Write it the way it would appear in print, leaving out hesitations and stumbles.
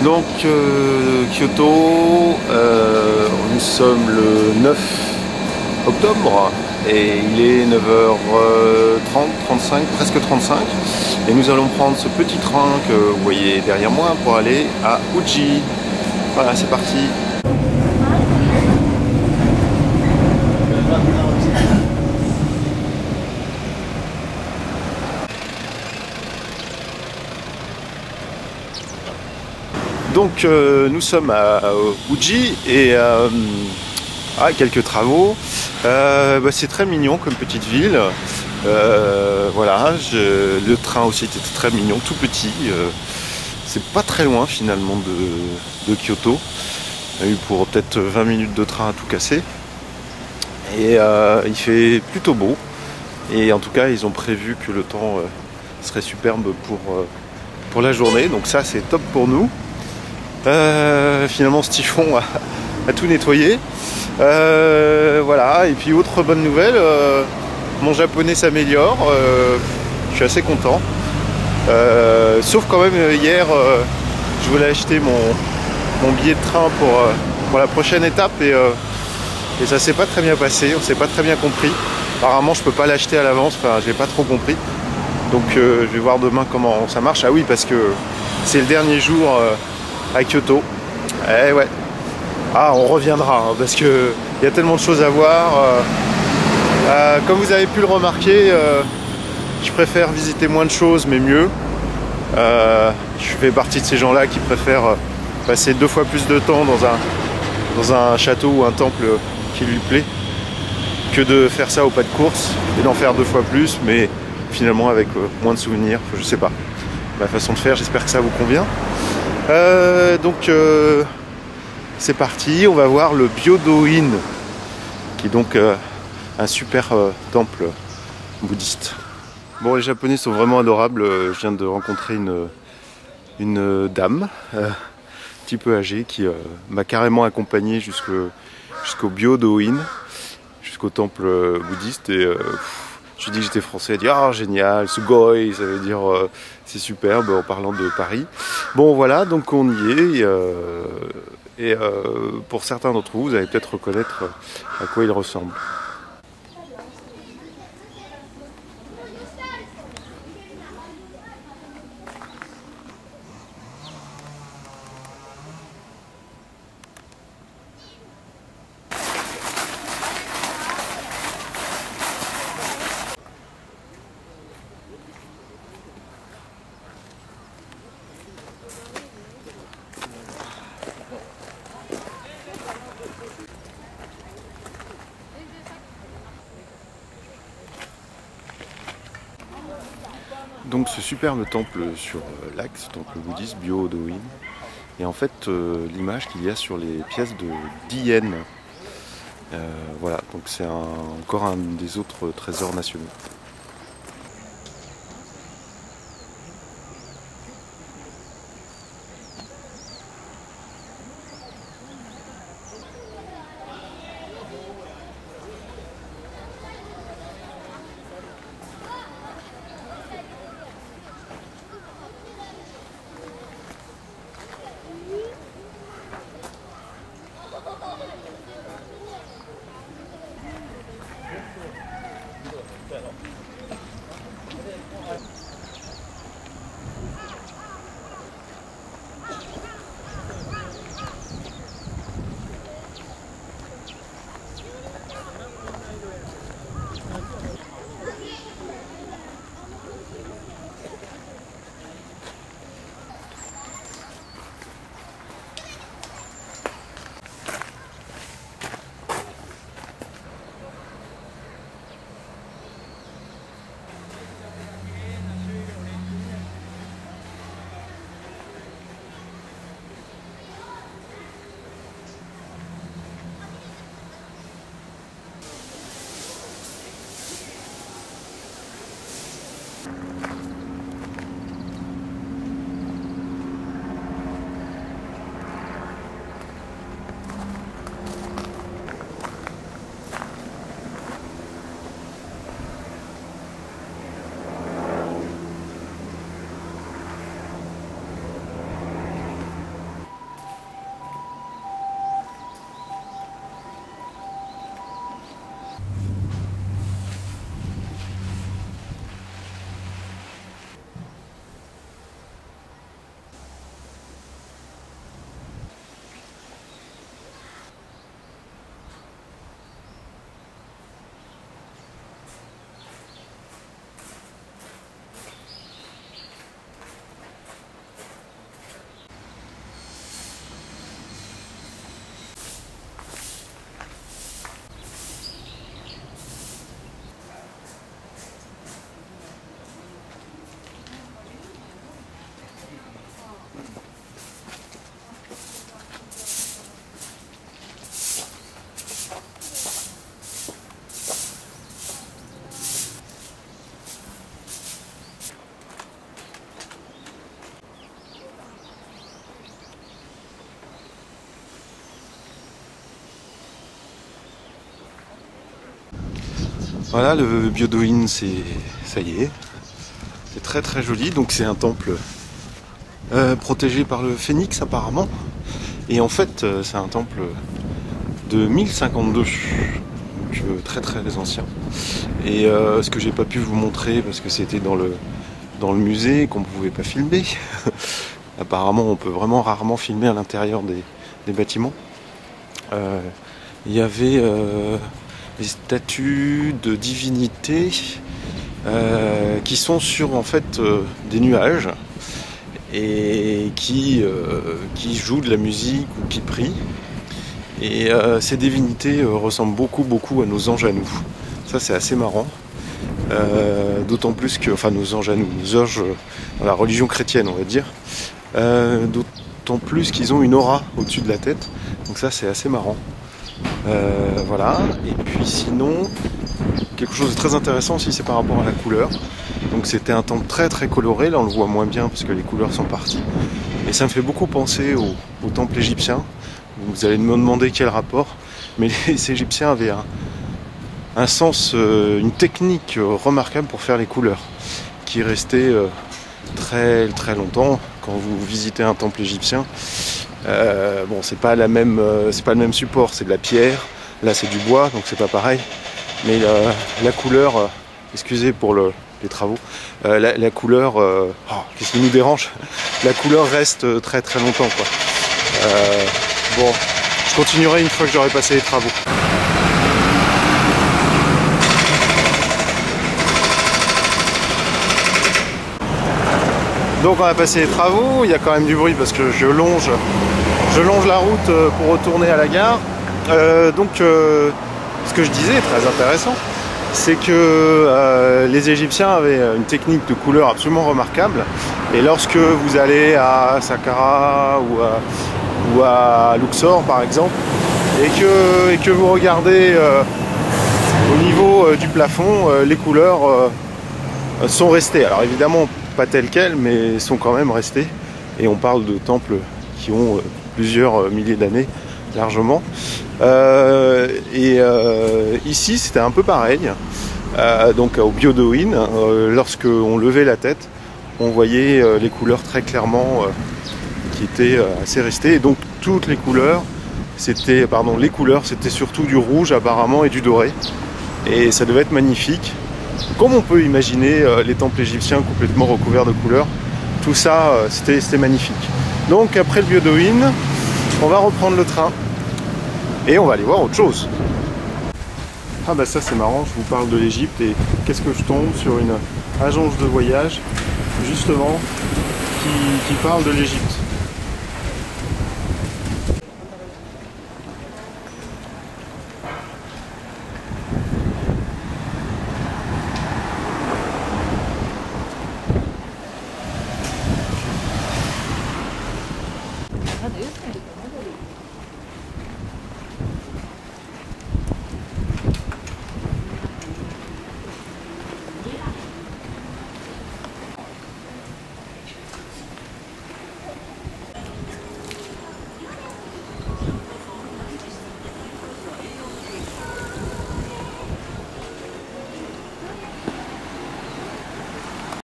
Donc Kyoto, nous sommes le 9 octobre et il est 9h30, 35, presque 35 et nous allons prendre ce petit train que vous voyez derrière moi pour aller à Uji. Voilà, c'est parti. Donc nous sommes à Uji et quelques travaux. C'est très mignon comme petite ville. Voilà, le train aussi était très mignon, tout petit. C'est pas très loin finalement de Kyoto. On a eu pour peut-être 20 minutes de train à tout casser. Et il fait plutôt beau. Et en tout cas, ils ont prévu que le temps serait superbe pour la journée. Donc ça, c'est top pour nous. Finalement, ce typhon a tout nettoyé. Voilà, et puis autre bonne nouvelle, mon japonais s'améliore. Je suis assez content. Sauf quand même hier, je voulais acheter mon billet de train pour la prochaine étape et ça s'est pas très bien passé, on s'est pas très bien compris. Apparemment, je peux pas l'acheter à l'avance, enfin, j'ai pas trop compris. Donc je vais voir demain comment ça marche. Ah oui, parce que c'est le dernier jour à Kyoto. Eh ouais. Ah, on reviendra hein, parce que il y a tellement de choses à voir. Comme vous avez pu le remarquer, je préfère visiter moins de choses mais mieux. Je fais partie de ces gens-là qui préfèrent passer 2 fois plus de temps dans un château ou un temple qui lui plaît que de faire ça au pas de course et d'en faire 2 fois plus, mais finalement avec moins de souvenirs. Je sais pas. Ma façon de faire, j'espère que ça vous convient. Donc c'est parti, on va voir le Byodo-in, qui est donc un super temple bouddhiste. Bon, les Japonais sont vraiment adorables. Je viens de rencontrer une dame un petit peu âgée qui m'a carrément accompagné jusqu'au Byodo-in, jusqu'au temple bouddhiste. Et je lui ai dit que j'étais français. Elle a dit ah génial, sugoi, ça veut dire c'est superbe en parlant de Paris. Bon voilà, donc on y est. Et pour certains d'entre vous, vous allez peut-être reconnaître à quoi il ressemble. Donc ce superbe temple sur l'axe, temple bouddhiste Byodo-in, et en fait l'image qu'il y a sur les pièces de 10 yens. Voilà, donc c'est encore un des autres trésors nationaux. Voilà, le Byodoin, ça y est, c'est très très joli. Donc c'est un temple protégé par le phénix apparemment. Et en fait, c'est un temple de 1052, donc très très ancien. Et ce que j'ai pas pu vous montrer parce que c'était dans le musée, qu'on ne pouvait pas filmer. Apparemment, on peut vraiment rarement filmer à l'intérieur des bâtiments. Il y avait des statues de divinités qui sont sur en fait des nuages et qui jouent de la musique ou qui prient. Et ces divinités ressemblent beaucoup à nos anges à nous. Ça, c'est assez marrant. D'autant plus que, enfin, nos anges à nous, nos anges dans la religion chrétienne, on va dire. D'autant plus qu'ils ont une aura au-dessus de la tête. Donc ça, c'est assez marrant. Voilà. Et puis sinon, quelque chose de très intéressant aussi, c'est par rapport à la couleur. Donc c'était un temple très très coloré. Là, on le voit moins bien parce que les couleurs sont parties. Et ça me fait beaucoup penser au temple égyptien. Vous allez me demander quel rapport. Mais les Égyptiens avaient un sens, une technique remarquable pour faire les couleurs, qui restait très très longtemps. Quand vous visitez un temple égyptien, bon, c'est pas le même support, c'est de la pierre. Là, c'est du bois, donc c'est pas pareil. Mais la couleur, excusez pour les travaux, la couleur, qu'est-ce qui nous dérange? La couleur reste très très longtemps, quoi. Bon, je continuerai une fois que j'aurai passé les travaux. Donc on a passé les travaux, il y a quand même du bruit parce que je longe la route pour retourner à la gare. Ce que je disais, très intéressant, c'est que les Égyptiens avaient une technique de couleur absolument remarquable. Et lorsque vous allez à Saqqara ou à Luxor par exemple, et que vous regardez au niveau du plafond, les couleurs sont restées. Alors évidemment pas telles quelles, mais sont quand même restées. Et on parle de temples qui ont plusieurs milliers d'années largement. Ici c'était un peu pareil. Donc au Byodoin, lorsque on levait la tête, on voyait les couleurs très clairement qui étaient assez restées. Et donc toutes les couleurs, c'était surtout du rouge apparemment et du doré. Et ça devait être magnifique. Comme on peut imaginer les temples égyptiens complètement recouverts de couleurs, tout ça c'était magnifique. Donc après le Byodoin, on va reprendre le train et on va aller voir autre chose. Ah bah ça c'est marrant, je vous parle de l'Égypte et qu'est-ce que je tombe sur une agence de voyage justement qui parle de l'Égypte.